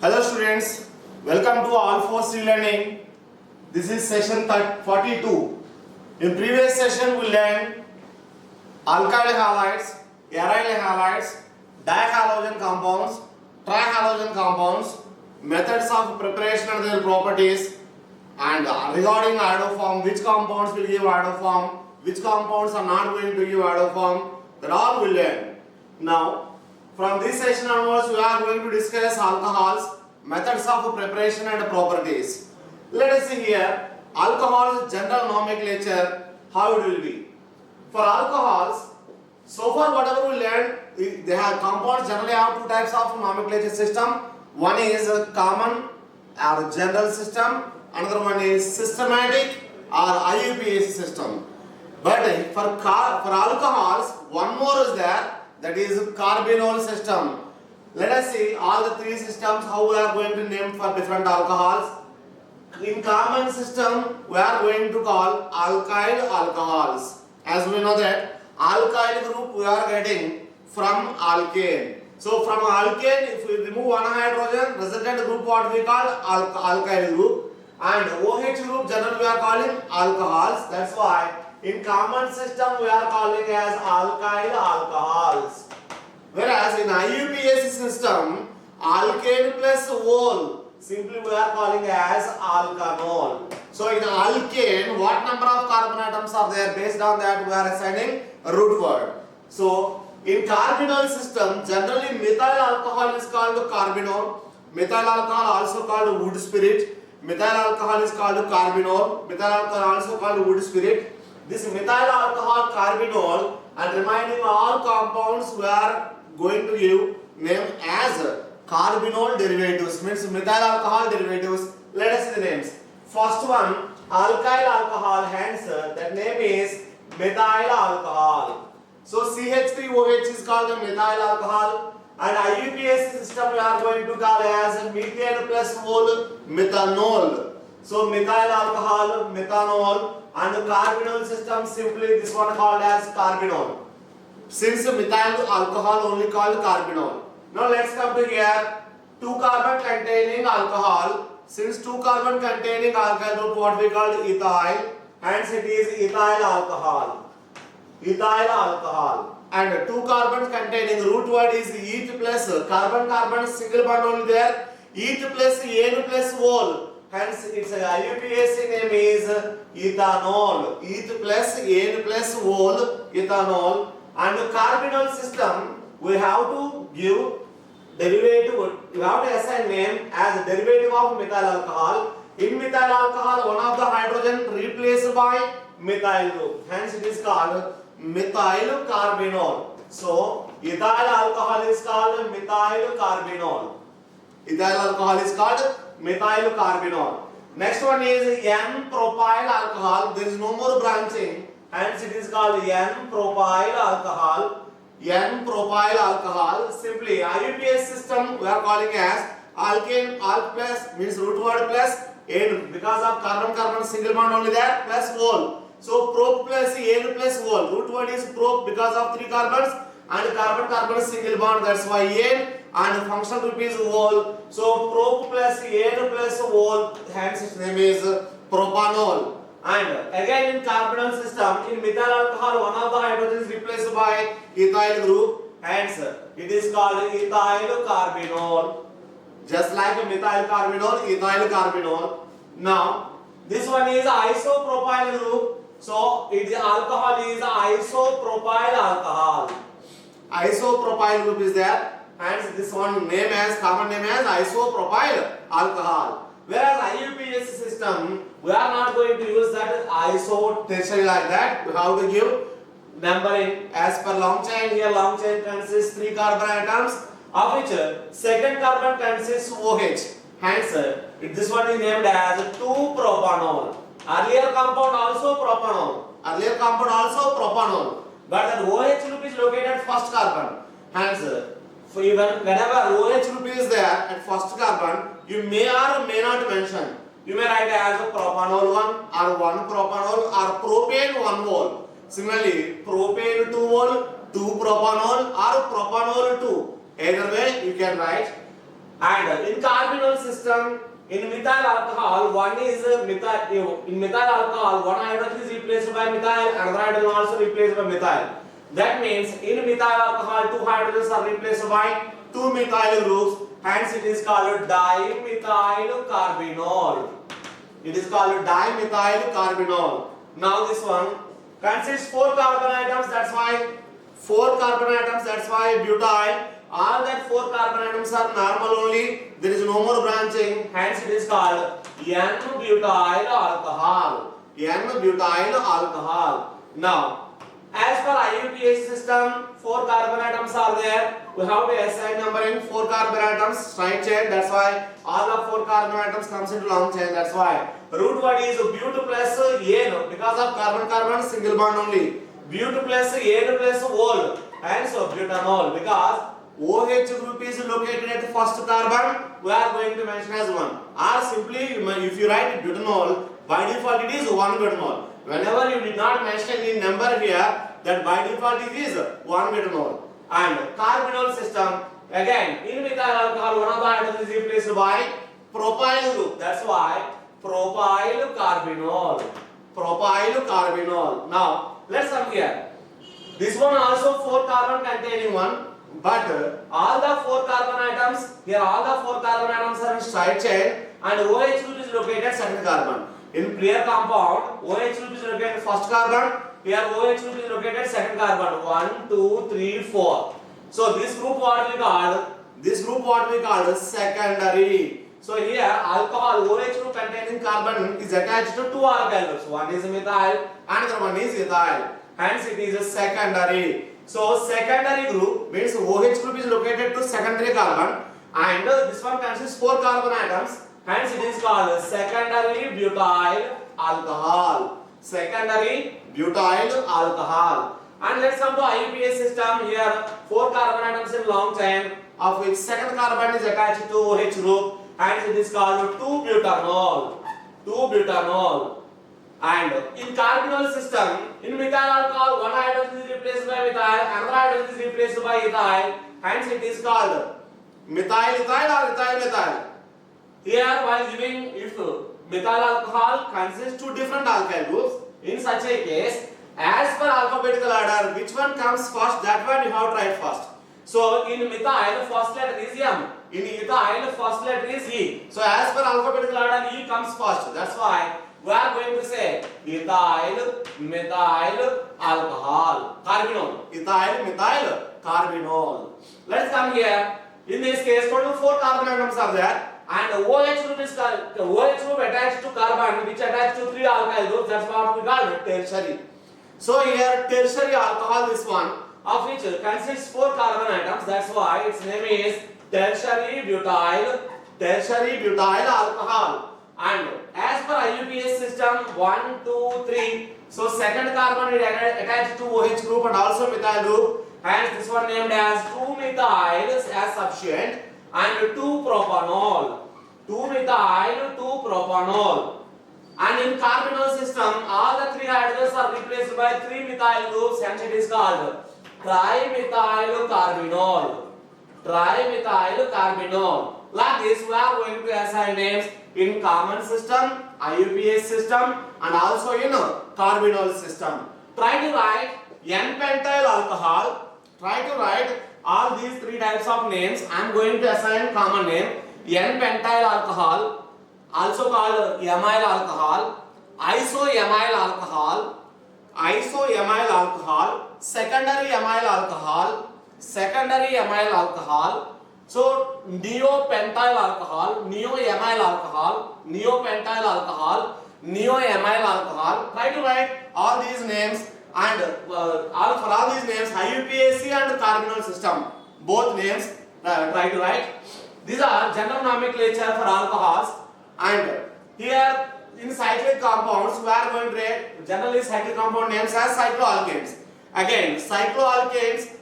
Hello students, welcome to All Force Learning. This is session 42. In previous session we learned alkyl halides, aryl halides, dihalogen compounds, trihalogen compounds, methods of preparation and their properties, and regarding iodoform, which compounds will give iodoform, which compounds are not going to give iodoform, that all we learn. Now, from this session onwards, we are going to discuss alcohols, methods of preparation and properties. Let us see here, alcohol's general nomenclature, how it will be. For alcohols, so far whatever we learned, they have compounds generally have two types of nomenclature system. One is a common or general system, another one is systematic or IUPAC system. But for alcohols, one more is there, that is carbinol system. Let us see all the three systems how we are going to name for different alcohols. In common system, we are going to call alkyl alcohols. As we know that alkyl group we are getting from alkane. So from alkane, if we remove one hydrogen, resultant group what we call alkyl group, and OH group generally we are calling alcohols. That's why in common system we are calling as alkyl alcohols. Whereas in IUPAC system, alkane plus ol, simply we are calling as alkanol. So in alkane, what number of carbon atoms are there? Based on that we are assigning a root word. So in carbinol system, generally methyl alcohol is called carbinol. Methyl alcohol also called wood spirit. Methyl alcohol is called carbinol. Methyl alcohol also called wood spirit. This methyl alcohol carbinol, and reminding all compounds we are going to give name as carbinol derivatives, means methyl alcohol derivatives. Let us see the names. First one, alkyl alcohol, hence that name is methyl alcohol. So CH3OH is called the methyl alcohol, and IUPAC system we are going to call as methane plus ol, methanol. So methyl alcohol, methanol, and the carbinol system simply this one called as carbinol. Since methyl alcohol only called carbinol. Now let's come to here, 2 carbon containing alcohol. Since 2 carbon containing alkyl group what we call ethyl, hence it is ethyl alcohol. Ethyl alcohol. And 2 carbons containing root word is eth plus carbon single bond only there, eth plus n plus ol. Hence its IUPAC name is ethanol. Eth plus n plus ol, ethanol. And the carbinol system, we have to give derivative, you have to assign name as a derivative of methyl alcohol. In methyl alcohol, one of the hydrogen replaced by methyl group. Hence it is called methyl carbinol. So ethyl alcohol is called methyl carbinol. Ethyl alcohol is called methyl carbinol. Next one is N-propyl alcohol. There is no more branching. Hence it is called N-propyl alcohol. N-propyl alcohol. Simply IUPAC system we are calling as alkane, alk plus means root word plus N, because of carbon single bond only there, plus ol. So prop plus N plus ol. Root word is prop because of 3 carbons and carbon single bond, that's why N, and functional group is ol. So prop plus N plus ol, hence its name is propanol. And again in carbinol system, in methyl alcohol one of the hydrogens replaced by ethyl group, hence it is called ethyl carbinol. Just like methyl carbinol, ethyl carbinol. Now this one is isopropyl group, so its alcohol is isopropyl alcohol. Isopropyl group is there, hence this one name as common name as isopropyl alcohol. Whereas IUPAC system, we are not going to use that iso tertiary like that. We have to give numbering as per long chain. Here long chain consists 3 carbon atoms, of which second carbon consists OH. Hence this one is named as 2-propanol. Earlier compound also propanol. Earlier compound also propanol. But the OH group is located at first carbon. Hence, whenever OH group is there at first carbon, you may or may not mention. You may write as propanol 1 or 1 propanol or propane 1 mole. Similarly, propane 2 mole, 2 propanol or propanol 2. Either way you can write. And in carbonyl system, in methyl alcohol, one is methyl. In methyl alcohol, one hydrogen is replaced by methyl, another hydrogen also replaced by methyl. That means in methyl alcohol, two hydrogens are replaced by two methyl groups. Hence, it is called dimethyl carbinol. It is called dimethyl carbinol. Now this one consists 4 carbon atoms. That's why 4 carbon atoms. That's why butyl. All that 4 carbon atoms are normal only. There is no more branching. Hence, it is called N-butyl alcohol. N-butyl alcohol. Now, as per IUPAC system, 4 carbon atoms are there. We have to assign numbering 4 carbon atoms, straight chain. That's why all of 4 carbon atoms comes into long chain. That's why root word is but plus n because of carbon single bond only. But plus n plus ol, and so butanol because OH group is located at the first carbon. We are going to mention as 1. Or simply, if you write butanol, by default it is 1 butanol. Whenever you did not mention any number here, that by default it is 1 butanol. And carbonyl system, again, in methyl alcohol, one of the hydrogens is replaced by propyl group. That's why propyl carbinol. Propyl carbinol. Now, let's come here. This one also 4 carbon containing one. But all the 4 carbon atoms, here all the 4 carbon atoms are in straight chain and OH group is located at second carbon. In clear compound, OH group is located at first carbon, here OH group is located at second carbon. 1, 2, 3, 4. So this group what we called? This group what we called secondary. So here alcohol OH group containing carbon is attached to 2 alkyl groups. One is methyl, another one is ethyl. Hence it is a secondary. So secondary group means OH group is located to secondary carbon and this one consists 4 carbon atoms. Hence it is called secondary butyl alcohol. Secondary butyl alcohol. And let's come to IUPAC system. Here 4 carbon atoms in long chain, of which second carbon is attached to OH group. Hence it is called 2-butanol. 2-butanol. And in carbonyl system, in methyl alcohol, one hydrogen is replaced by methyl, another hydrogen is replaced by ethyl. Hence it is called methyl-ethyl or ethyl-methyl. Here, while giving if methyl alcohol consists 2 different alkyl groups, in such a case, as per alphabetical order, which one comes first, that one you have to write first. So in methyl, first letter is M. In ethyl, first letter is E. So as per alphabetical order, E comes first. That's why we are going to say ethyl methyl alcohol carbinol. Ethyl methyl carbinol. Let's come here. In this case, total 4 carbon atoms are there, and OH group is OH group attached to carbon, which attached to 3 alkyl groups. That's what we call tertiary. So here tertiary alcohol, this one, of which consists 4 carbon atoms. That's why its name is tertiary butyl alcohol. And as per IUPAC system, 1, 2, 3. So second carbon is attached to OH group and also methyl group. Hence this one named as 2-methyl as substituent and 2-propanol. 2-methyl, 2-propanol. And in carbonyl system, all the 3 hydrogens are replaced by 3 methyl groups. Hence it is called trimethyl carbinol. Trimethyl carbinol. Like this, we are going to assign names in common system, IUPAC system, and also in carbonyl system. Try to write N-pentyl alcohol. Try to write all these 3 types of names. I am going to assign common name. N-pentyl alcohol, also called amyl alcohol, isoamyl alcohol, isoamyl alcohol, secondary amyl alcohol, secondary amyl alcohol. So neopentyl alcohol, neoamyl alcohol, neopentyl alcohol, neoamyl alcohol. Try to write all these names and for all these names IUPAC and carbonyl system. Both names try to write. These are general nomenclature for alcohols, and here in cyclic compounds we are going to write generally cyclic compound names as cycloalkanes. Again cycloalkanes.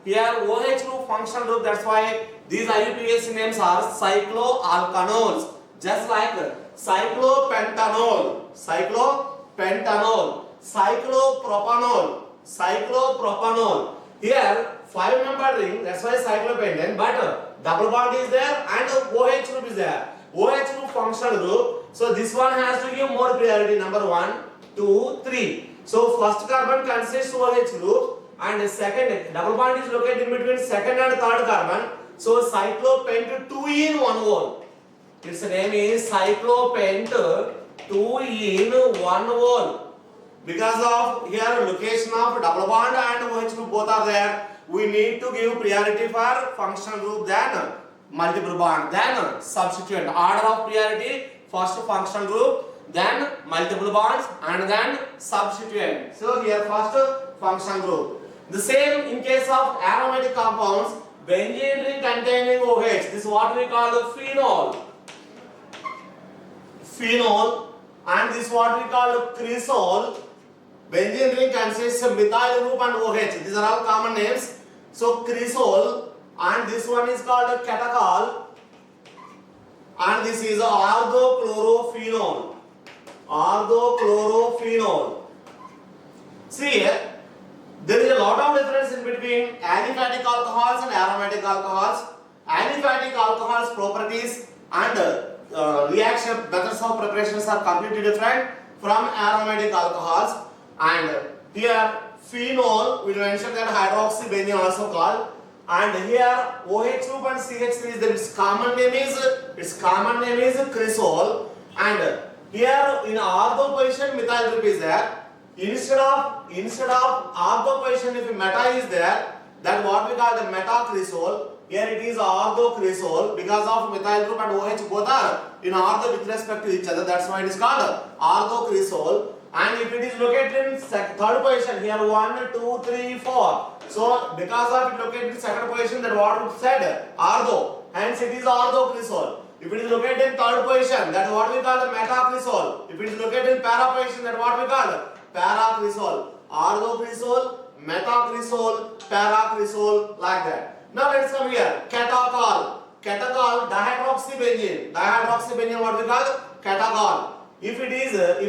Here OH group functional group, that's why these IUPAC names are cycloalkanols, just like cyclopentanol, cyclopropanol. Here 5-membered ring, that's why cyclopentane, but double bond is there and OH group is there. OH group functional group, so this one has to give more priority, number 1, 2, 3. So first carbon consists OH group and second double bond is located in between second and third carbon. So cyclopent 2 in 1 hole. Its name is cyclopent 2 in 1 hole. Because of here location of double bond and OH group both are there, we need to give priority for functional group than multiple bond, then substituent. Order of priority, first functional group, then multiple bonds and then substituent. So here first functional group. The same in case of aromatic compounds, benzene ring containing OH, this is what we call the phenol. Phenol, and this is what we call cresol. Benzene ring consists of methyl group and OH. These are all common names. So cresol, and this one is called catechol, and this is orthochlorophenol. Orthochlorophenol. See here, there is a lot of difference in between aliphatic alcohols and aromatic alcohols. Aliphatic alcohols properties and reaction methods of preparations are completely different from aromatic alcohols. And here phenol, we mentioned that hydroxybenzene also called, and here OH group and CH3 is there. Its common name is cresol, and here in ortho position methyl group is there. Instead of ortho position, if meta is there, that what we call the metacresol. Here it is orthocresol because of methyl group and OH both are in ortho with respect to each other. That's why it is called orthocresol. And if it is located in third position, here 1, 2, 3, 4. So because of it located in second position, that what we said ortho. Hence it is orthocresol. If it is located in third position, that what we call the metacresol. If it is located in para position, that what we call paracresol. Orthocresol, metacresol, paracresol, like that. Now let's come here. Catechol. Catechol, dihydroxybenzene. Dihydroxybenzene, what we call catechol. If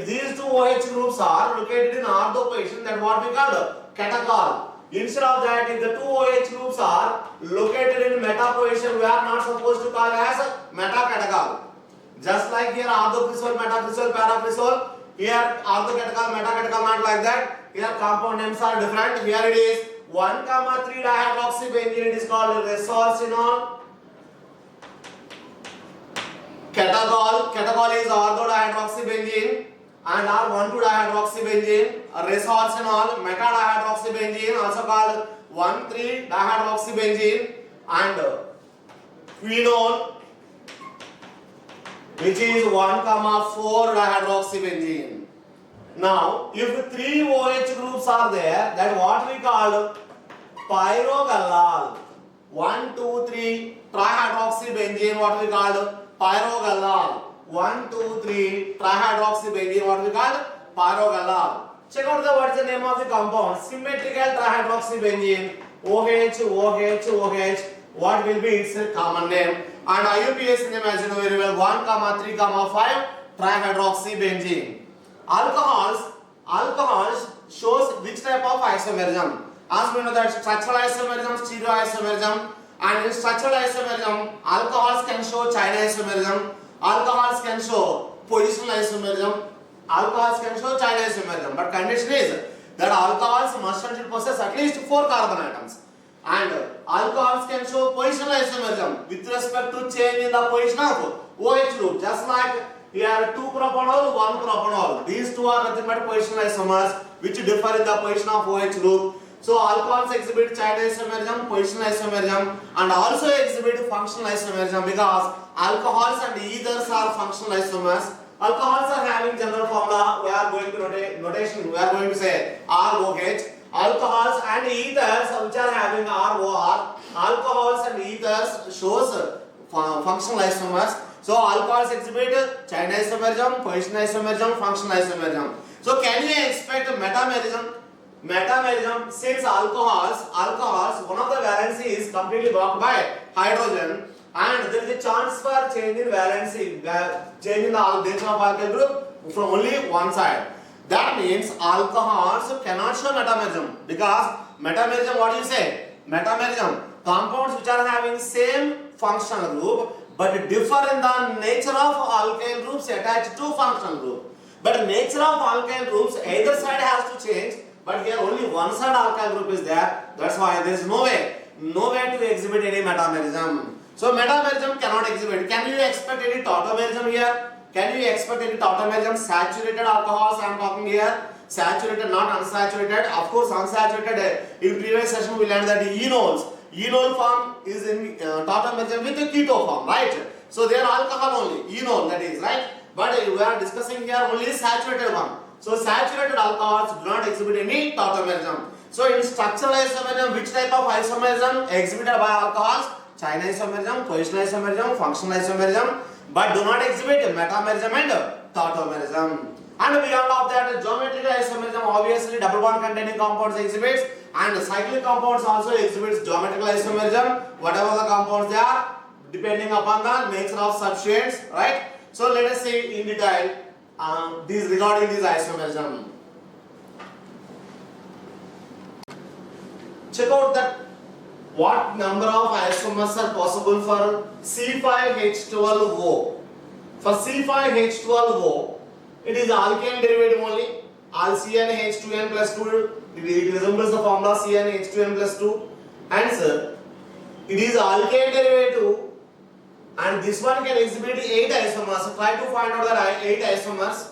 these two OH groups are located in ortho position, then what we call catechol. Instead of that, if the two OH groups are located in meta position, we are not supposed to call as metacatechol. Just like here orthocresol, metacresol, paracresol, here orthocatechol, metacatechol, not like that. Here compound names are different. Here it is 1,3 dihydroxybenzene, it is called resorcinol. Catechol is ortho-dihydroxybenzene and R12 dihydroxybenzene. Resorcinol, meta-dihydroxybenzene, also called 1,3 dihydroxybenzene, and phenol, which is 1,4 dihydroxybenzene. Now, if 3 OH groups are there, that what we call pyrogallol. 1, 2, 3 trihydroxybenzene, what we call pyrogallol. 1, 2, 3 trihydroxybenzene, what we call pyrogallol. Check out what is the name of the compound. Symmetrical trihydroxybenzene. OH, OH, OH. What will be its common name? And IUPAC name, as you know very well, 1, 3, 5 trihydroxybenzene. Alcohols shows which type of isomerism. As we know that structural isomerism, stereoisomerism, and in structural isomerism, alcohols can show chain isomerism, alcohols can show positional isomerism, alcohols can show chain isomerism. But condition is that alcohols must and should possess at least 4 carbon atoms, and alcohols can show positional isomerism with respect to change in the position of OH group, just like here 2 propanol, 1 propanol. These two are nothing but positional isomers which differ in the position of OH group. So alcohols exhibit chain isomerism, positional isomerism, and also exhibit functional isomerism because alcohols and ethers are functional isomers. Alcohols are having general formula. We are going to notation. We are going to say ROH. Alcohols and ethers which are having ROR. Alcohols and ethers shows functional isomers. So alcohols exhibit chain isomerism, positional isomerism, functional isomerism. So can we expect metamerism? Metamerism, since alcohols, one of the valency is completely blocked by hydrogen, and there is a chance for change in valency, change in the nature of alkyl group from only one side. That means alcohols cannot show metamerism because Metamerism, what do you say? Metamerism. Compounds which are having same functional group but differ in the nature of alkyl groups attached to functional group. But nature of alkyl groups, either side has to change, but here only one side alkyl group is there. That's why there is no way to exhibit any metamerism. So metamerism cannot exhibit. Can you expect any tautomerism here? Can you expect any tautomerism? Saturated alcohols I am talking here. Saturated, not unsaturated. Of course, unsaturated. In previous session we learned that enols. Enol form is in tautomerism with the keto form, right? So they are alcohol only. Enol, that is, right? But we are discussing here only saturated one. So saturated alcohols do not exhibit any tautomerism. So in structural isomerism, which type of isomerism exhibited by alcohols? Chain isomerism, positional isomerism, functional isomerism, but do not exhibit metamerism and tautomerism. And beyond of that, geometrical isomerism, obviously double bond containing compounds exhibits, and cyclic compounds also exhibits geometrical isomerism, whatever the compounds they are, depending upon the nature of substrates, right? So let us see in detail regarding this isomerism. Check out that what number of isomers are possible for C5H12O. For C5H12O, it is alkane derivative only. CnH2n plus 2. It resembles the formula CnH2n plus 2. Answer. It is alkane derivative, and this one can exhibit 8 isomers. So try to find out the 8 isomers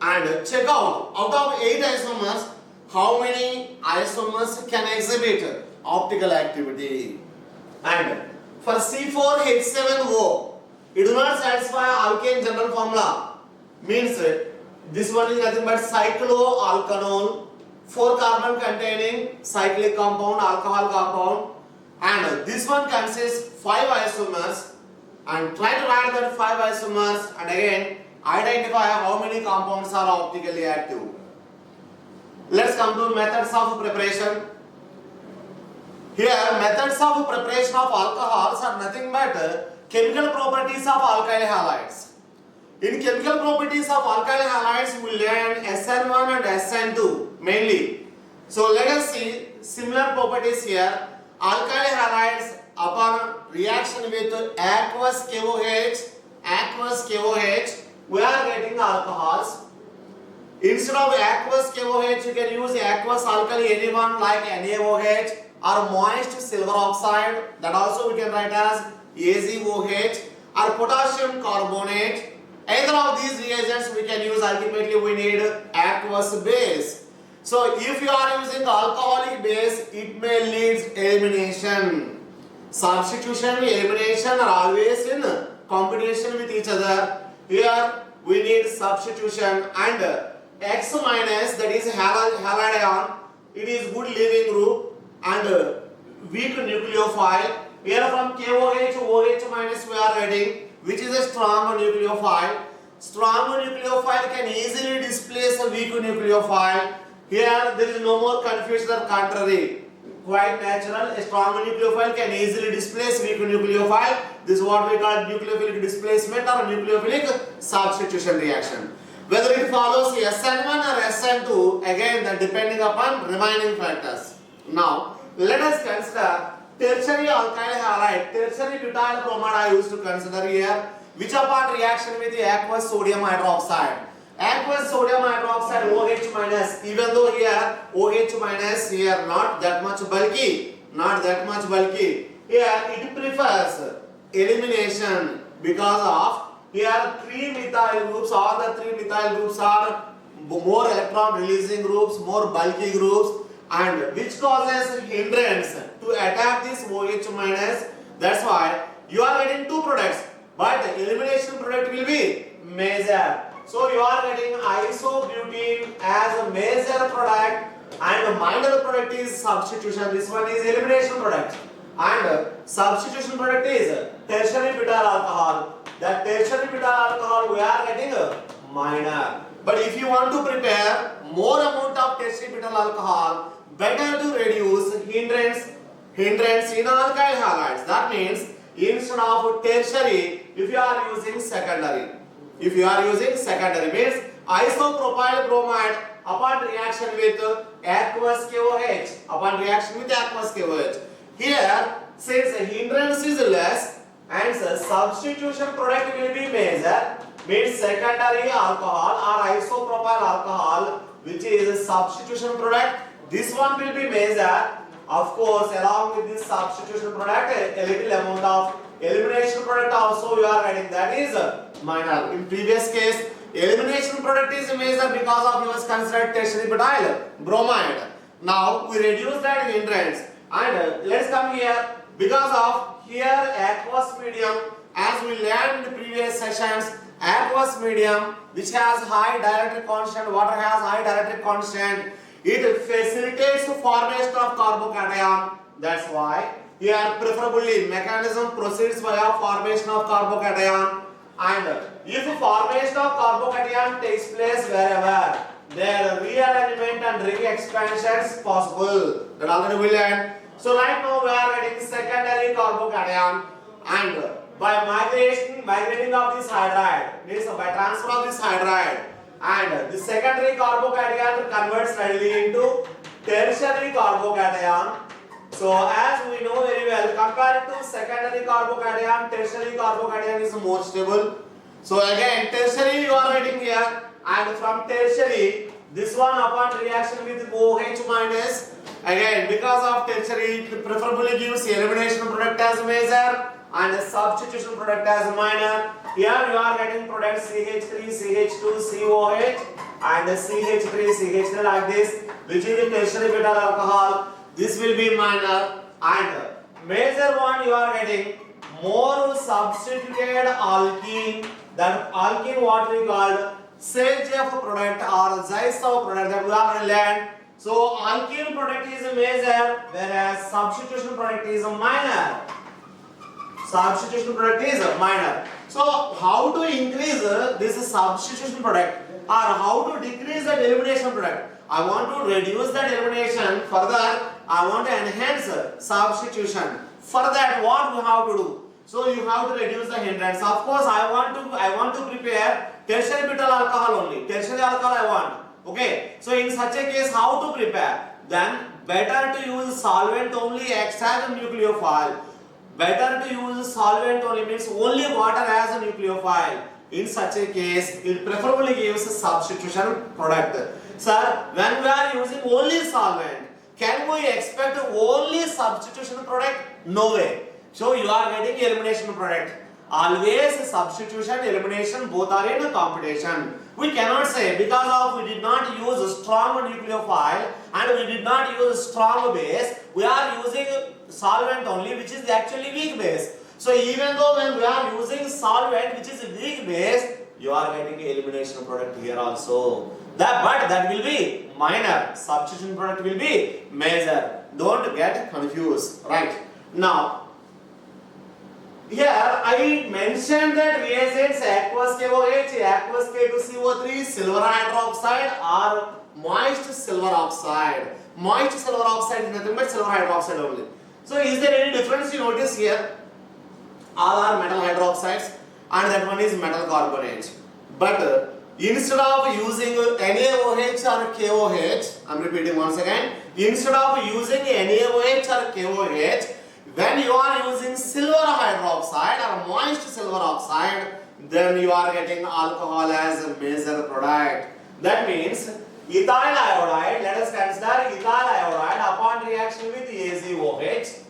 and check out of 8 isomers how many isomers can exhibit optical activity. And for C4H7O, it does not satisfy alkane general formula. Means this one is nothing but cycloalkanol, 4 carbon containing cyclic compound, alcohol compound, and this one consists 5 isomers. And try to write that 5 isomers and again identify how many compounds are optically active. Let's come to methods of preparation. Here, methods of preparation of alcohols are nothing but chemical properties of alkyl halides. In chemical properties of alkyl halides, we learn SN1 and SN2 mainly. So let us see similar properties here. Alkyl halides upon reaction with aqueous KOH, we are getting alcohols. Instead of aqueous KOH, you can use aqueous alkali, anyone like NaOH or moist silver oxide, that also we can write as AzOH, or potassium carbonate. Either of these reagents we can use. Ultimately we need aqueous base. So if you are using alcoholic base, it may lead elimination. Substitution, elimination are always in combination with each other. Here we need substitution, and X minus, that is halide ion, it is good leaving group and weak nucleophile. Here from KOH, OH minus we are writing, which is a strong nucleophile. Strong nucleophile can easily displace a weak nucleophile. Here there is no more confusion or contrary. Quite natural. A strong nucleophile can easily displace weak nucleophile. This is what we call nucleophilic displacement or nucleophilic substitution reaction. Whether it follows SN1 or SN2, again depending upon remaining factors. Now let us consider tertiary alkyl halide, tertiary butyl bromide I used to consider here, which upon reaction with the aqueous sodium hydroxide. Aqueous sodium hydroxide OH minus, even though here OH minus here not that much bulky, here it prefers elimination because of here 3 methyl groups, all the 3 methyl groups are more electron releasing groups, more bulky groups, and which causes hindrance to attack this OH minus. That's why you are getting 2 products, but elimination product will be major. So you are getting isobutene as a major product and minor product is substitution. This one is elimination product and substitution product is tertiary butyl alcohol. That tertiary butyl alcohol we are getting minor. But if you want to prepare more amount of tertiary butyl alcohol, better to reduce hindrance in alkyl halides. That means instead of tertiary, if you are using secondary. Means isopropyl bromide upon reaction with aqueous KOH upon reaction with aqueous KOH. Here, since hindrance is less and substitution product will be major, means secondary alcohol or isopropyl alcohol, which is a substitution product, this one will be major. Of course, along with this substitution product, a little amount of elimination product also you are getting, that is minor. In previous case, elimination product is major because of yours considered tertiary butyl bromide. Now we reduce that hindrance and let's come here because of here aqueous medium, as we learned in the previous sessions, aqueous medium which has high dielectric constant, water has high dielectric constant, it facilitates the formation of carbocation. That's why here preferably mechanism proceeds via formation of carbocation, and if formation of carbocation takes place wherever there realignment and ring expansion is possible, that already we learned. So right now we are getting secondary carbocation, and by migrating of this hydride, means by transfer of this hydride, and the secondary carbocation converts readily into tertiary carbocation. So as we know very well, compared to secondary carbocation, tertiary carbocation is more stable. So again, tertiary you are writing here, and from tertiary, this one upon reaction with OH minus, again because of tertiary it preferably gives elimination product as major and a substitution product as minor. Here you are getting product CH3, CH2, COH and CH3, CH3 like this, which is the tertiary butyl alcohol. This will be minor, and major one you are getting more substituted alkene. That alkene what we called CHF product or Zaisov product that we have learned. So alkene product is major, whereas substitution product is minor. Substitution product is minor. So how to increase this substitution product or how to decrease that elimination product? I want to reduce that elimination. Further, I want to enhance substitution. For that, what we have to do? So you have to reduce the hindrance. Of course, I want to prepare tertiary butyl alcohol only. Tertiary alcohol I want. Okay. So in such a case, how to prepare? Then better to use solvent only, extract nucleophile. Better to use solvent only means only water as a nucleophile. In such a case, it preferably gives a substitution product. Sir, when we are using only solvent, can we expect only substitution product? No way. So you are getting elimination product. Always substitution, elimination, both are in a competition. We cannot say because of we did not use a strong nucleophile and we did not use strong base, we are using solvent only, which is actually weak base. So even though when we are using solvent which is weak base, you are getting elimination product here also. But that will be minor. Substitution product will be major. Don't get confused. Right. Now, here I mentioned that reagents aqueous KOH, aqueous K2CO3, silver hydroxide or moist silver oxide. Moist silver oxide is nothing but silver hydroxide only. So is there any difference you notice here? All are metal hydroxides and that one is metal carbonate. But instead of using NaOH or KOH, I am repeating once again, instead of using NaOH or KOH, when you are using silver hydroxide or moist silver oxide, then you are getting alcohol as a major product. That means ethyl iodide, let us consider ethyl iodide upon reaction with AzOH,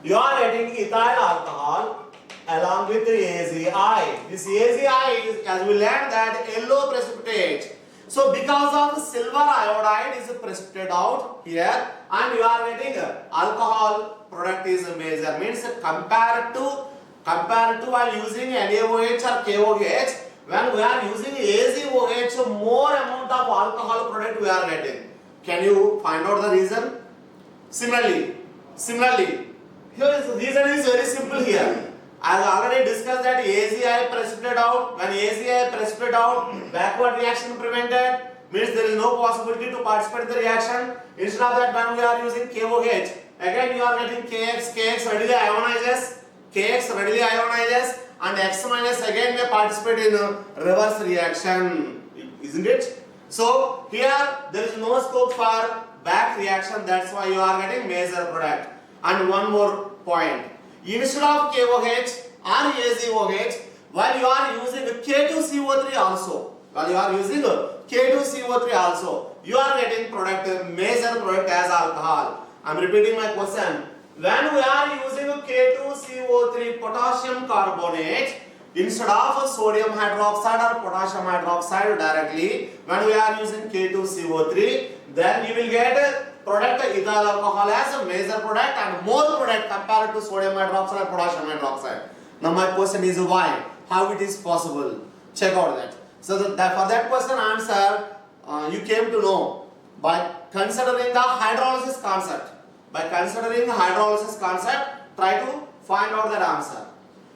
you are getting ethyl alcohol along with the AzI. This AzI is, as we learned, that yellow precipitate. So because of silver iodide is precipitate out here and you are getting alcohol product is major, means compared to while using NaOH or KOH, when we are using AzOH, more amount of alcohol product we are getting. Can you find out the reason? Similarly, here is the reason is very simple here. I have already discussed that AzI precipitate out. When AzI precipitate out, backward reaction prevented, means there is no possibility to participate in the reaction. Instead of that, when we are using KOH, again you are getting KX readily ionizes, and X minus again may participate in a reverse reaction, isn't it? So here there is no scope for back reaction, that's why you are getting major product. And one more point, instead of KOH or AZOH, while you are using K2CO3 also, you are getting product, major product as alcohol. I am repeating my question. When we are using K2CO3 potassium carbonate instead of sodium hydroxide or potassium hydroxide directly, when we are using K2CO3, then you will get product ethyl alcohol as a major product and more product compared to sodium hydroxide or potassium hydroxide. Now my question is why? How it is possible? Check out that. So for that question answer, you came to know by considering the hydrolysis concept. By considering the hydrolysis concept, try to find out that answer.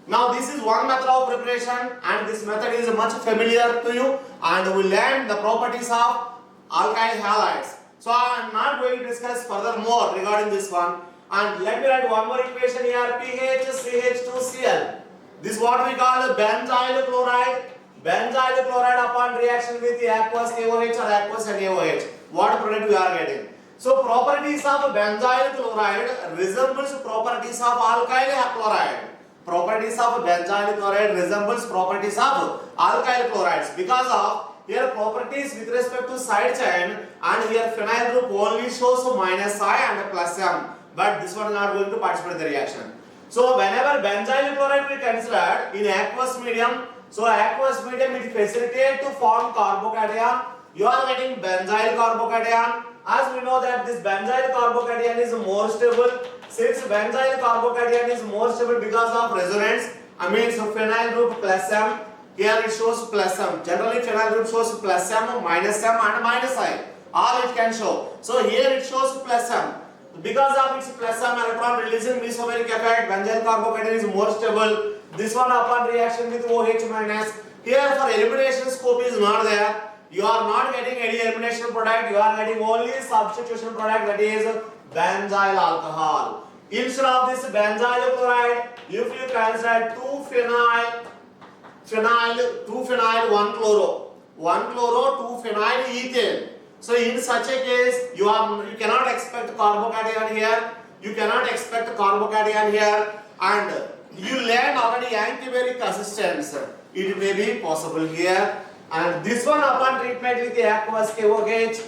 Now this is one method of preparation and this method is much familiar to you and we learn the properties of alkyl halides. So I am not going to discuss further more regarding this one. And let me write one more equation here, PHCH2Cl. This is what we call benzyl chloride. Benzyl chloride upon reaction with aqueous KOH or aqueous NaOH. What product we are getting? So properties of benzyl chloride resembles properties of alkyl chloride. Properties of benzyl chloride resembles properties of alkyl chlorides because of here properties with respect to side chain and here phenyl group only shows minus I and plus M, but this one is not going to participate in the reaction. So whenever benzyl chloride we consider in aqueous medium, so aqueous medium it facilitates to form carbocation. You are getting benzyl carbocation. As we know that this benzyl carbocation is more stable. Since benzyl carbocation is more stable because of resonance, I mean so phenyl group plus M. Here it shows plus M. Generally phenyl group shows plus M, minus M and minus I. All it can show. So here it shows plus M. Because of its plus M electron releasing mesomeric effect, benzyl carbocation is more stable. This one upon reaction with OH minus. Here for elimination scope is not there. You are not getting any elimination product. You are getting only substitution product, that is benzyl alcohol. Instead of this benzyl chloride, if you consider 2-phenyl, 1-chloro, 2-phenyl ethane. So in such a case, you cannot expect carbocation here. You cannot expect carbocation here, and you learn already antimeric assistance. It may be possible here. And this one upon treatment with the aqueous KOH,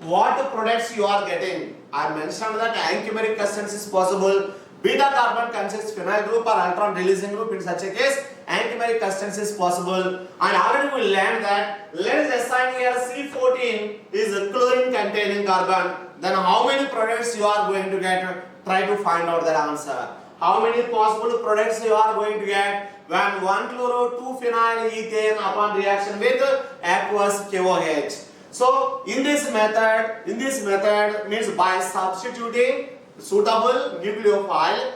what products you are getting? I mentioned that antimeric assistance is possible. Beta carbon consists phenyl group or electron releasing group. In such a case, antimeric assistance is possible. And already we learned that, let us assign here C14 is a chlorine containing carbon. Then how many products you are going to get? Try to find out that answer. How many possible products you are going to get when 1-chloro, 2-phenyl ethane upon reaction with aqueous KOH? So in this method means by substituting suitable nucleophile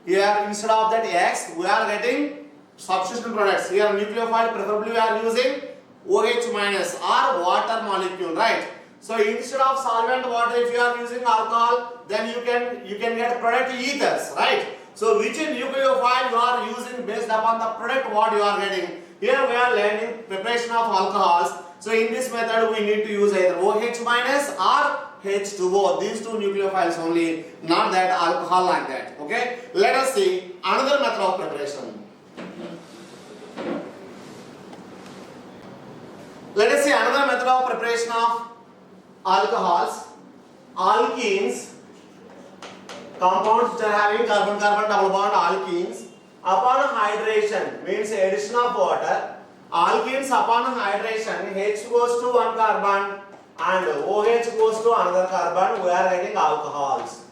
here instead of that X we are getting substitution products. Here nucleophile preferably we are using OH minus or water molecule, right? So instead of solvent water, if you are using alcohol, then you can get product ethers, right? So which nucleophile you are using based upon the product what you are getting. Here we are learning preparation of alcohols. So in this method we need to use either OH minus or H2O. These two nucleophiles only, not that alcohol like that. Okay. Let us see another method of preparation. Let us see another method of preparation of alcohols. Alkenes, compounds which are having carbon-carbon double bond, alkenes. Upon hydration, means addition of water, alkenes upon hydration, H goes to one carbon and OH goes to another carbon, we are getting alcohols.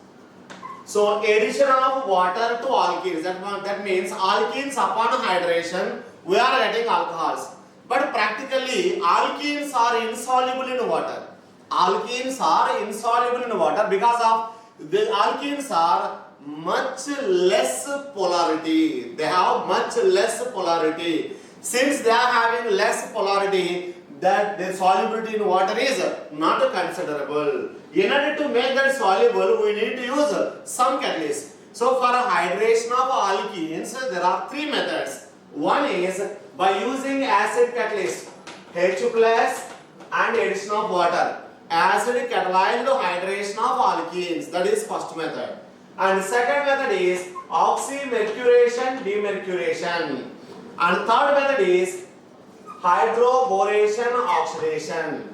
So addition of water to alkenes, that means alkenes upon hydration, we are getting alcohols. But practically, alkenes are insoluble in water. Alkenes are insoluble in water because of the alkenes are much less polarity. They have much less polarity. Since they are having less polarity, that their solubility in water is not considerable. In order to make that soluble, we need to use some catalyst. So for hydration of alkenes, there are three methods. One is by using acid catalyst, H plus and addition of water. Acid catalyzed hydration of alkenes. That is first method. And second method is oxymercuration, demercuration. And third method is hydroboration, oxidation.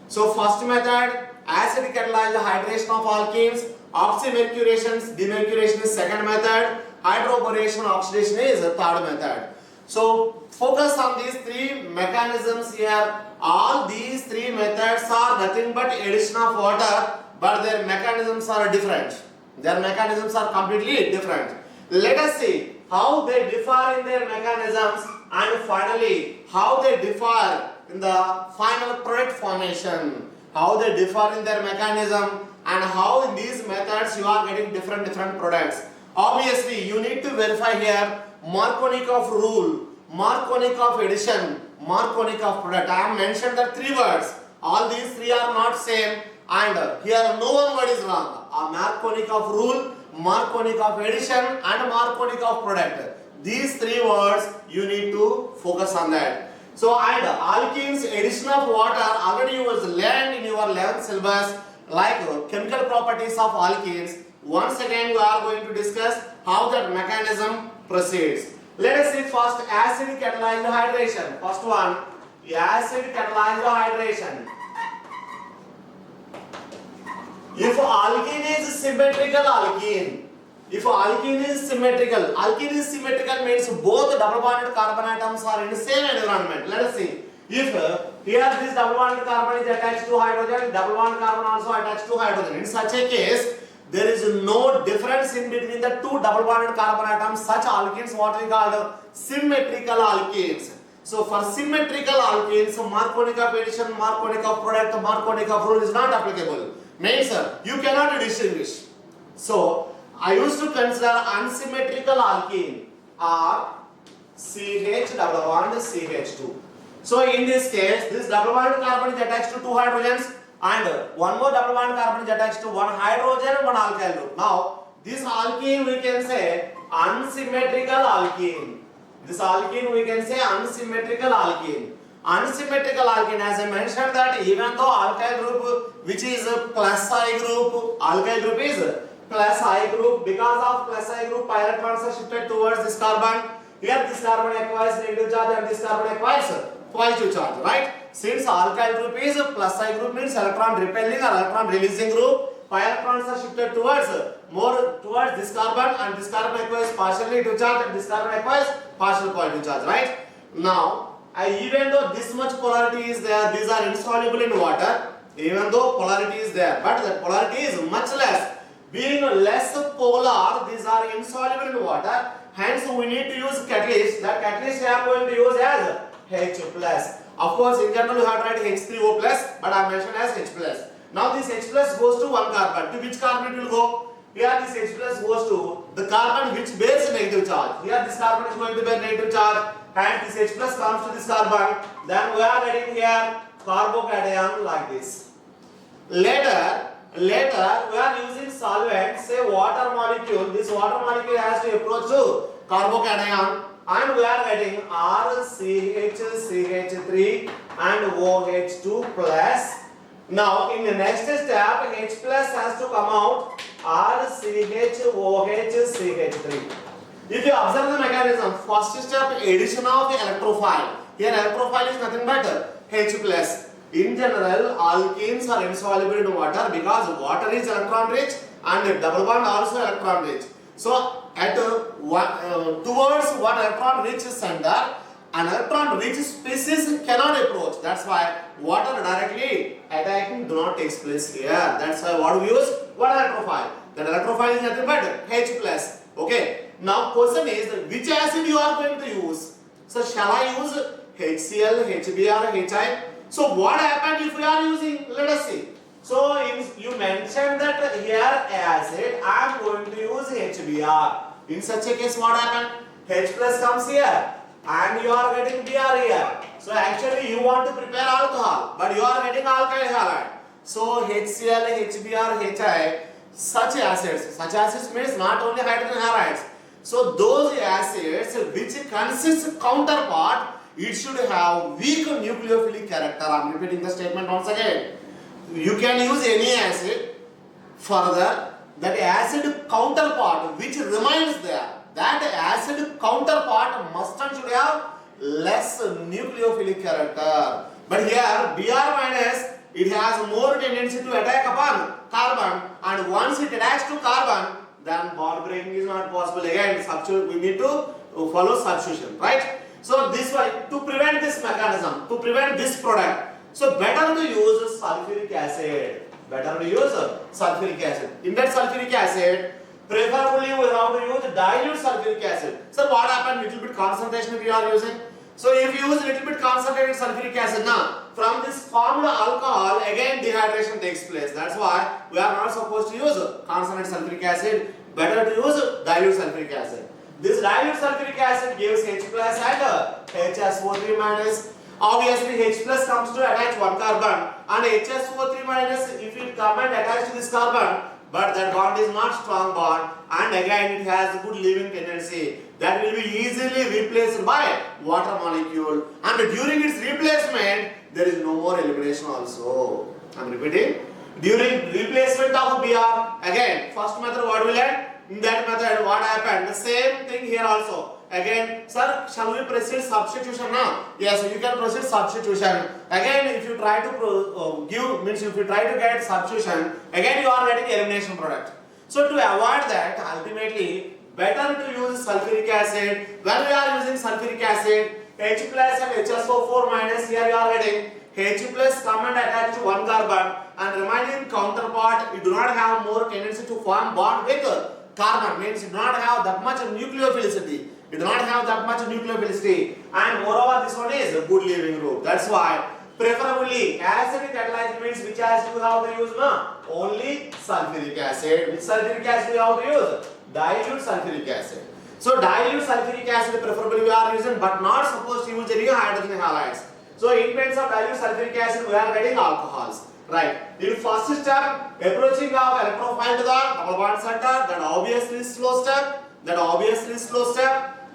So first method, acid catalyzed hydration of alkenes, oxymercuration, demercuration is second method, hydroboration, oxidation is the third method. So focus on these three mechanisms here. All these three methods are nothing but addition of water, but their mechanisms are different. Their mechanisms are completely different. Let us see how they differ in their mechanisms, and finally how they differ in the final product formation. How they differ in their mechanism, and how in these methods you are getting different products. Obviously you need to verify here Markovnikov rule, Markovnikov addition, Markovnikov product. I have mentioned the three words. All these three are not same, and here no one word is wrong. A Markovnikov rule, Markovnikov addition, and Markovnikov product. These three words you need to focus on that. So, and alkenes addition of water already was learned in your 11th syllabus, like chemical properties of alkenes. Once again we are going to discuss how that mechanism proceeds. Let us see first acid catalyzed hydration. First one, acid catalyzed hydration. If alkene is symmetrical alkene, if alkene is symmetrical means both double bonded carbon atoms are in the same environment. Let us see. If here this double bonded carbon is attached to hydrogen, double bonded carbon also attached to hydrogen. In such a case, there is no difference in between the two double bonded carbon atoms. Such alkenes what we call symmetrical alkenes. So for symmetrical alkenes, Markovnikov addition, Markovnikov product, Markovnikov rule is not applicable. Means you cannot distinguish. So I used to consider unsymmetrical alkene or CH double bond CH2. So in this case, this double bond carbon is attached to two hydrogens, and one more double bond carbon is attached to one hydrogen and one alkyl group. Now this alkene we can say unsymmetrical alkene. This alkene we can say unsymmetrical alkene. Unsymmetrical alkene, as I mentioned that even though alkyl group which is plus I group, alkyl group is plus I group, because of plus I group pi electrons are shifted towards this carbon. Here this carbon acquires negative charge and this carbon acquires positive charge, right? Since alkyl group is plus I group means electron repelling or electron releasing group, pi electrons are shifted towards this carbon, and this carbon acquires partial negative charge and this carbon acquires partial positive charge, right? Now even though this much polarity is there, these are insoluble in water. Even though polarity is there, but the polarity is much less. Being less polar, these are insoluble in water. Hence, we need to use catalyst. That catalyst we are going to use as H plus. Of course, in general you have to write H3O plus, but I mentioned as H plus. Now this H plus goes to one carbon. To which carbon it will go? Here this H plus goes to the carbon which bears negative charge. Here this carbon is going to bear negative charge, and this H plus comes to this carbon. Then we are getting here carbocation like this. Later we are using solvent, say water molecule. This water molecule has to approach to carbocation, and we are getting RCH, and OH2 plus. Now in the next step, H plus has to come out, RCH, OH, CH3. If you observe the mechanism, first step addition of the electrophile. Here electrophile is nothing but H plus. In general, alkenes are insoluble in water because water is electron rich and double bond also electron rich. So at towards one electron rich center, an electron rich species cannot approach. That's why water directly attacking do not take place here. That's why what we use? One electrophile. That electrophile is nothing but H plus. Okay. Now question is which acid you are going to use? So shall I use HCl, HBr, HI? So what happened if we are using? Let us see. So you mentioned that here acid, I am going to use HBr. In such a case, what happened? H plus comes here, and you are getting Br here. So actually you want to prepare alcohol, but you are getting alkyl halide. So HCl, HBr, HI, such acids means not only hydrogen halides. So those acids which consists counterpart it should have weak nucleophilic character. I am repeating the statement once again. You can use any acid. Further, that acid counterpart which remains there, that acid counterpart must and should have less nucleophilic character. But here Br minus, it has more tendency to attack upon carbon, and once it attacks to carbon, then bond breaking is not possible. Again, we need to follow substitution, right? So this way, to prevent this mechanism, to prevent this product, so better to use sulfuric acid. Better to use sulfuric acid. In that sulfuric acid, preferably we have to use dilute sulfuric acid. So what happened? Little bit concentration we are using. So if you use little bit concentrated sulfuric acid now, from this formed alcohol, again dehydration takes place. That's why we are not supposed to use concentrated sulfuric acid. Better to use dilute sulfuric acid. This dilute sulfuric acid gives H plus and HSO3 minus. Obviously H plus comes to attach one carbon, and HSO3 minus, if it come and attach to this carbon, but that bond is not strong bond, and again it has good leaving tendency, that will be easily replaced by water molecule, and during its replacement there is no more elimination also. I am repeating, during replacement of Br, again first method what will end? In that method what happened? The same thing here also. Again, sir, shall we proceed substitution now? Yes, you can proceed substitution. Again, if you try to if you try to get substitution, again you are getting elimination product. So to avoid that, ultimately, better to use sulfuric acid. When we are using sulfuric acid, H plus and HSO4 minus, here you are getting H plus come and attach to one carbon, and remaining counterpart, you do not have more tendency to form bond with carbon, means you do not have that much nucleophilicity. You do not have that much nucleophilicity, and moreover this one is a good leaving group. That's why preferably acidic catalyzed means which acid you have to use now? Only sulfuric acid. Which sulfuric acid you have to use? Dilute sulfuric acid. So dilute sulfuric acid preferably we are using, but not supposed to use any hydrogen halides. So in place of dilute sulfuric acid we are getting alcohols. Right. In first step, approaching of electrophile to the double bond center, that obviously slow step.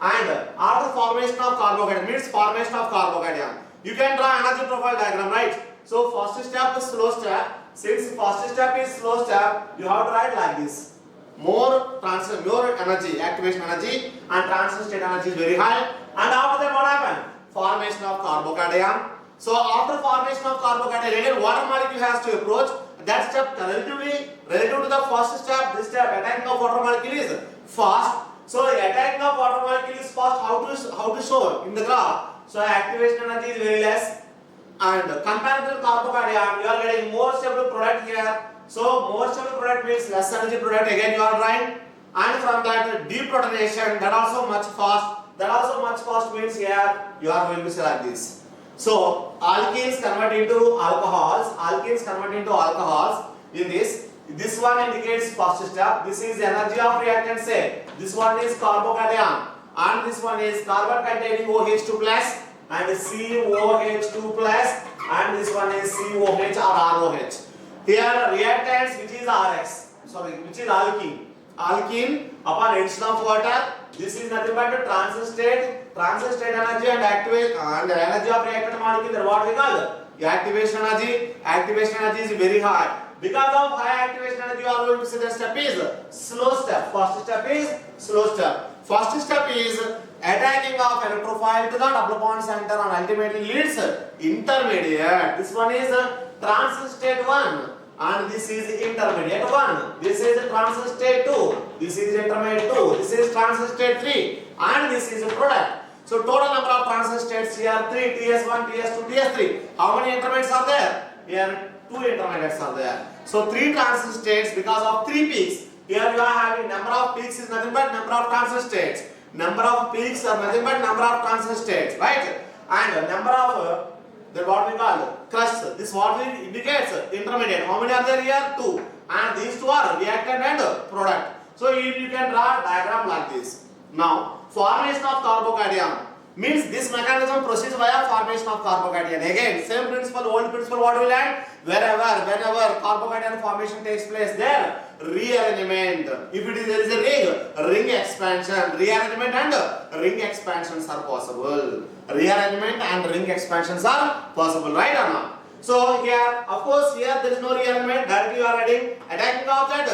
And after formation of carbocation, means formation of carbocation, you can draw energy profile diagram, right? So first step is slow step. Since first step is slow step, you have to write like this: more energy, activation energy, and transition state energy is very high. And after that, what happened? Formation of carbocation. So after formation of carbocation, again water molecule has to approach. That step relative to the first step, this step attacking of water molecule is fast. So attacking of water molecule is fast. How to show in the graph? So activation energy is very less, and compared to carbocation, you are getting more stable product here. So more stable product means less energy product. Again you are drawing, and from that deprotonation, that also much fast means here you are going to say like this. So alkenes convert into alcohols. In this one indicates first step. This is energy of reactant say. This one is carbocation, and this one is carbon containing OH2 plus and COH2 plus, and this one is COH or ROH. Here reactants which is alkene upon addition of water. This is nothing but the transit state energy and activation and energy of reactant molecule. That what we call activation energy. Activation energy is very high. Because of high activation energy, you are going to see the step is slow step. First step is slow step. First step is attacking of electrophile to the double bond center and ultimately leads intermediate. This one is transit state 1. And this is intermediate 1. This is transit state 2. This is intermediate 2. This is transit state 3. And this is a product. So total number of transit states here 3, TS1, TS2, TS3. How many intermediates are there? Here 2 intermediates are there. So 3 transit states because of 3 peaks. Here you are having number of peaks is nothing but number of transit states. Number of peaks are nothing but number of transit states, right? And number of that what we call crust. This what we indicates intermediate. How many are there here? 2. And these 2 are reactant and product. So you can draw a diagram like this. Now formation of carbocation means this mechanism proceeds via formation of carbocation. Again same principle, old principle what will end? Whenever carbocation formation takes place there, rearrangement. If it is there is a ring expansion, rearrangement and ring expansions are possible. Rearrangement and ring expansions are possible, right or not? So here, of course, here there is no rearrangement. Directly you are writing attacking of that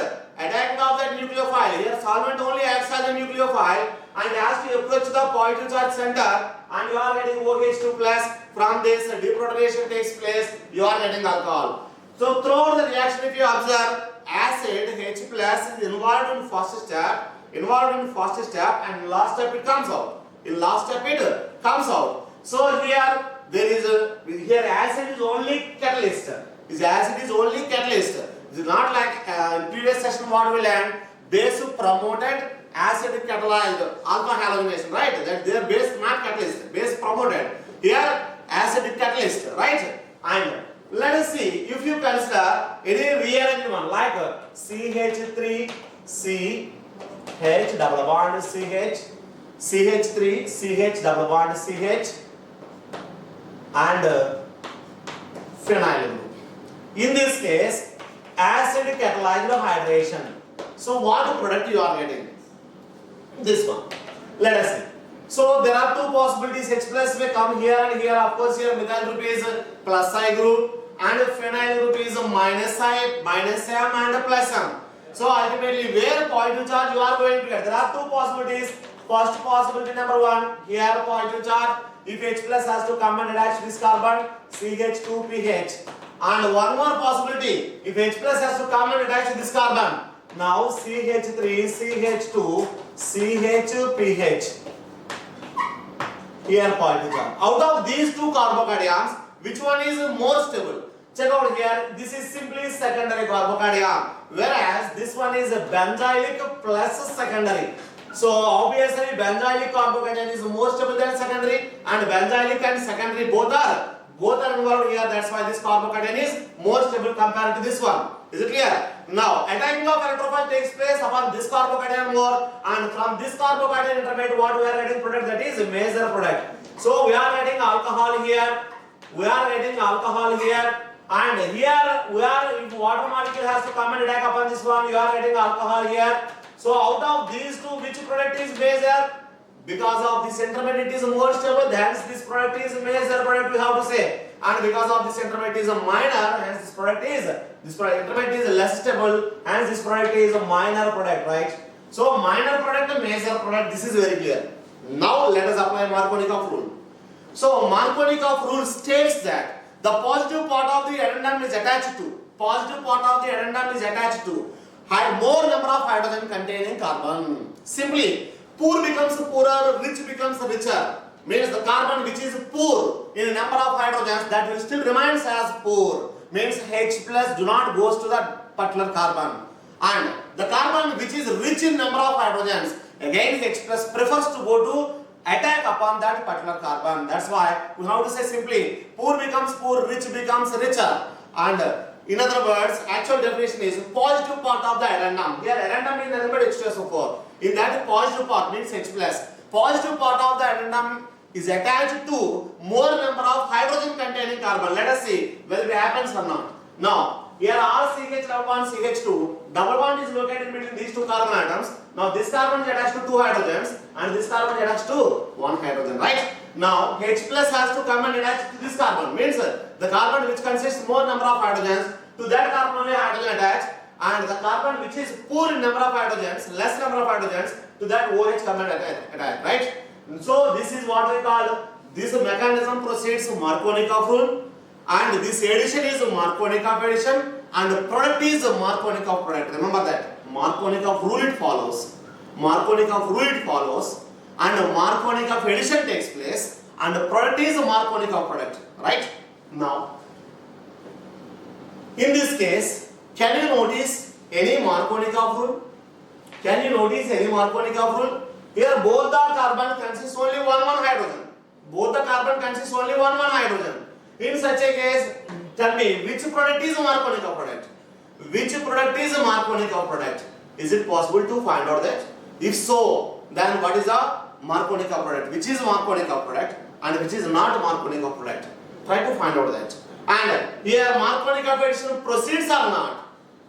nucleophile. Here solvent only acts as a nucleophile and has to approach the positive charge center, and you are getting OH2 plus. From this deprotonation takes place, you are getting alcohol. So throughout the reaction, if you observe, acid H plus is involved in first step, and last step it comes out. In last step it comes out. So here there is here acid is only catalyst. Acid is only catalyst. It is not like in previous session what we learned, base promoted, acid catalyzed, alpha halogenation, right? That their base not catalyst, base promoted. Here acid catalyst, right? And let us see if you consider any rearrangement like CH3 CH double bond CH, CH3 CH double bond CH, and phenyl group. In this case, acid catalyzed hydration. So what product you are getting? This one. Let us see. So there are two possibilities. H plus may come here and here. Of course, here methyl group is plus I group and phenyl group is minus I, minus M and plus M. So ultimately, where positive charge you are going to get? There are two possibilities. First possibility number one, here positive charge. If H plus has to come and attach this carbon, CH2PH. And one more possibility, if H plus has to come and attach this carbon, now CH3, CH2, CH2PH. Here positive charge. Out of these two carbocations, which one is more stable? Check out here, this is simply secondary carbocation, whereas this one is a benzylic plus secondary. So obviously benzylic carbocation is more stable than secondary, and benzylic and secondary both are involved here. That's why this carbocation is more stable compared to this one. Is it clear? Now attacking of electrophile takes place upon this carbocation more, and from this carbocation intermediate what we are getting product, that is a major product. So we are getting alcohol here, and here we are, if water molecule has to come and attack upon this one, you are getting alcohol here. So out of these two, which product is major? Because of this intermediate is more stable, hence this product is major product we have to say. And because of this intermediate is a minor, hence this product intermediate is less stable, hence this product is a minor product, right? So minor product, major product, this is very clear. Now let us apply Markovnikov rule. So Markovnikov rule states that the positive part of the addendum is attached to, more number of hydrogen containing carbon. Simply, poor becomes poorer, rich becomes richer. Means the carbon which is poor in number of hydrogens, that will still remains as poor. Means H plus do not goes to that particular carbon. And the carbon which is rich in number of hydrogens, again H plus prefers to go to attack upon that particular carbon. That's why we have to say simply, poor becomes poor, rich becomes richer. And in other words, actual definition is positive part of the addendum. Here addendum is nothing but H2SO4. In that positive part means H plus. Positive part of the addendum is attached to more number of hydrogen containing carbon. Let us see whether it happens or not. Now, here RCH double bond CH2, double bond is located between these two carbon atoms. Now this carbon is attached to two hydrogens and this carbon is attached to one hydrogen, right? Now H plus has to come and attach to this carbon. Means the carbon which consists more number of hydrogens, to that carbon only hydrogen attached, and the carbon which is poor in number of hydrogens, less number of hydrogens, to that OH come and attach, right? So this is what we call, this mechanism proceeds Markovnikov rule, and this addition is Markovnikov addition, and the product is Markovnikov product. Remember that Markovnikov rule it follows, and Markovnikov addition takes place, and the product is Markovnikov product, right? Now, in this case, can you notice any Markovnikov rule? Here both the carbon consists only one hydrogen. In such a case, tell me which product is Markovnikov product? Is it possible to find out that? If so, then what is a Markovnikov product? Which is Markovnikov product and which is not Markovnikov product? Try to find out that. And here Markovnikov addition proceeds or not?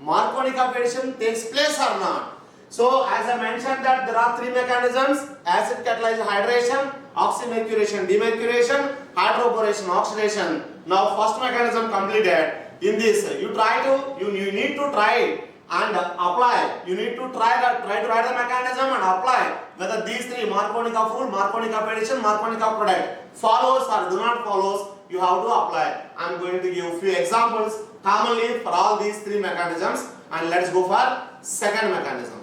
Marconi-Cup addition takes place or not? So as I mentioned that there are three mechanisms: acid catalyzed hydration, oxymercuration, demercuration, hydroboration, oxidation. Now first mechanism completed. In this, you need to try it and apply. You need to try to write the mechanism and apply whether these three, Marconi-Cup rule, Marconi-Cup addition, Marconi-Cup product, follows or do not follows. You have to apply. I am going to give few examples commonly for all these three mechanisms, and let's go for second mechanism.